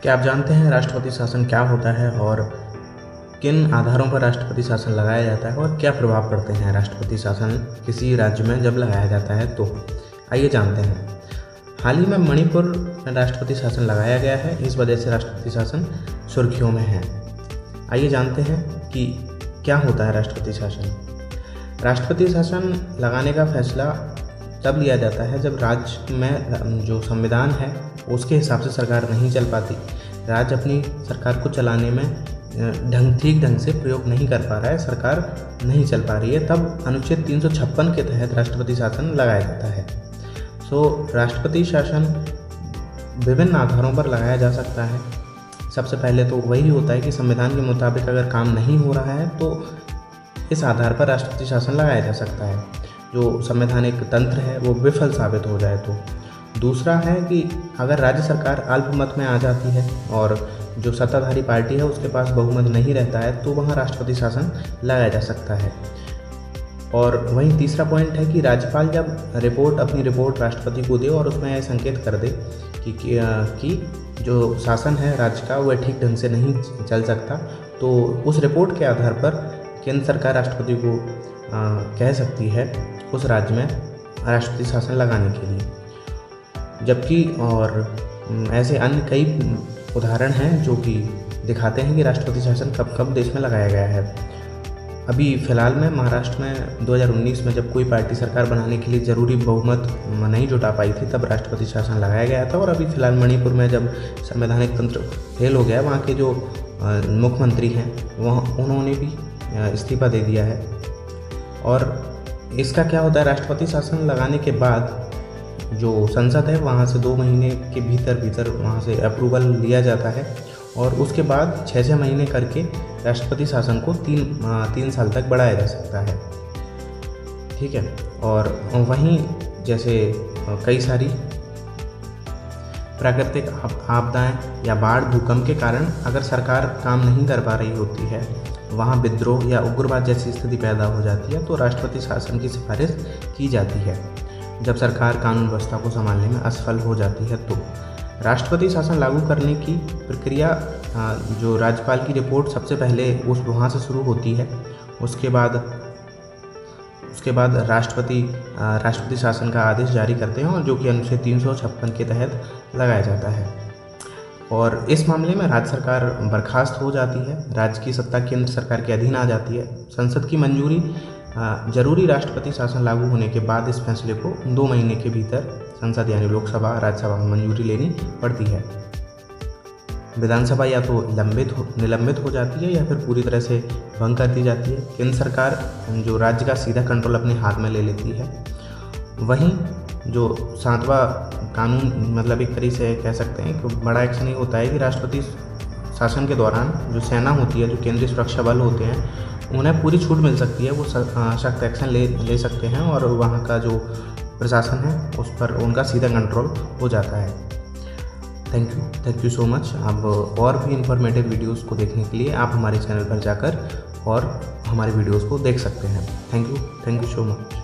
क्या आप जानते हैं राष्ट्रपति शासन क्या होता है और किन आधारों पर राष्ट्रपति शासन लगाया जाता है और क्या प्रभाव पड़ते हैं राष्ट्रपति शासन किसी राज्य में जब लगाया जाता है तो आइए जानते हैं। हाल ही में मणिपुर में राष्ट्रपति शासन लगाया गया है, इस वजह से राष्ट्रपति शासन सुर्खियों में है। आइए जानते हैं कि क्या होता है राष्ट्रपति शासन। राष्ट्रपति शासन लगाने का फैसला तब लिया जाता है जब राज्य में जो संविधान है उसके हिसाब से सरकार नहीं चल पाती, राज्य अपनी सरकार को चलाने में ठीक ढंग से प्रयोग नहीं कर पा रहा है, सरकार नहीं चल पा रही है, तब अनुच्छेद 356 के तहत राष्ट्रपति शासन लगाया जाता है। राष्ट्रपति शासन विभिन्न आधारों पर लगाया जा सकता है। सबसे पहले तो वही होता है कि संविधान के मुताबिक अगर काम नहीं हो रहा है तो इस आधार पर राष्ट्रपति शासन लगाया जा सकता है, जो संवैधानिक तंत्र है वो विफल साबित हो जाए तो। दूसरा है कि अगर राज्य सरकार अल्पमत में आ जाती है और जो सत्ताधारी पार्टी है उसके पास बहुमत नहीं रहता है तो वहाँ राष्ट्रपति शासन लगाया जा सकता है। और वहीं तीसरा पॉइंट है कि राज्यपाल जब अपनी रिपोर्ट राष्ट्रपति को दे और उसमें यह संकेत कर दे कि जो शासन है राज्य का वह ठीक ढंग से नहीं चल सकता, तो उस रिपोर्ट के आधार पर केंद्र सरकार राष्ट्रपति को कह सकती है उस राज्य में राष्ट्रपति शासन लगाने के लिए। जबकि और ऐसे अन्य कई उदाहरण हैं जो कि दिखाते हैं कि राष्ट्रपति शासन कब कब देश में लगाया गया है। अभी फ़िलहाल में महाराष्ट्र में 2019 में जब कोई पार्टी सरकार बनाने के लिए ज़रूरी बहुमत नहीं जुटा पाई थी तब राष्ट्रपति शासन लगाया गया था। और अभी फ़िलहाल मणिपुर में जब संवैधानिक तंत्र फेल हो गया, वहाँ के जो मुख्यमंत्री हैं उन्होंने भी इस्तीफा दे दिया है। और इसका क्या होता है, राष्ट्रपति शासन लगाने के बाद जो संसद है वहाँ से 2 महीने के भीतर वहाँ से अप्रूवल लिया जाता है और उसके बाद 6 महीने करके राष्ट्रपति शासन को 3 साल तक बढ़ाया जा सकता है। ठीक है। और वहीं जैसे कई सारी प्राकृतिक आपदाएं या बाढ़, भूकंप के कारण अगर सरकार काम नहीं कर पा रही होती है, वहाँ विद्रोह या उग्रवाद जैसी स्थिति पैदा हो जाती है तो राष्ट्रपति शासन की सिफारिश की जाती है। जब सरकार कानून व्यवस्था को संभालने में असफल हो जाती है तो राष्ट्रपति शासन लागू करने की प्रक्रिया जो राज्यपाल की रिपोर्ट सबसे पहले वहाँ से शुरू होती है। उसके बाद राष्ट्रपति शासन का आदेश जारी करते हैं और जो कि अनुच्छेद 356 के तहत लगाया जाता है। और इस मामले में राज्य सरकार बर्खास्त हो जाती है, राज्य की सत्ता केंद्र सरकार के अधीन आ जाती है। संसद की मंजूरी जरूरी राष्ट्रपति शासन लागू होने के बाद इस फैसले को 2 महीने के भीतर संसद यानी लोकसभा, राज्यसभा में मंजूरी लेनी पड़ती है। विधानसभा या तो निलंबित हो जाती है या फिर पूरी तरह से भंग कर दी जाती है। केंद्र सरकार जो राज्य का सीधा कंट्रोल अपने हाथ में ले लेती है। वहीं जो 7वां कानून, मतलब एक तरीके से कह सकते हैं कि बड़ा एक्शन ये होता है कि राष्ट्रपति शासन के दौरान जो सेना होती है, जो केंद्रीय सुरक्षा बल होते हैं, उन्हें पूरी छूट मिल सकती है, वो सख्त एक्शन ले सकते हैं और वहाँ का जो प्रशासन है उस पर उनका सीधा कंट्रोल हो जाता है। Thank you so much. अब और भी इंफॉर्मेटिव वीडियोस को देखने के लिए आप हमारे चैनल पर जाकर और हमारे वीडियोस को देख सकते हैं। Thank you so much.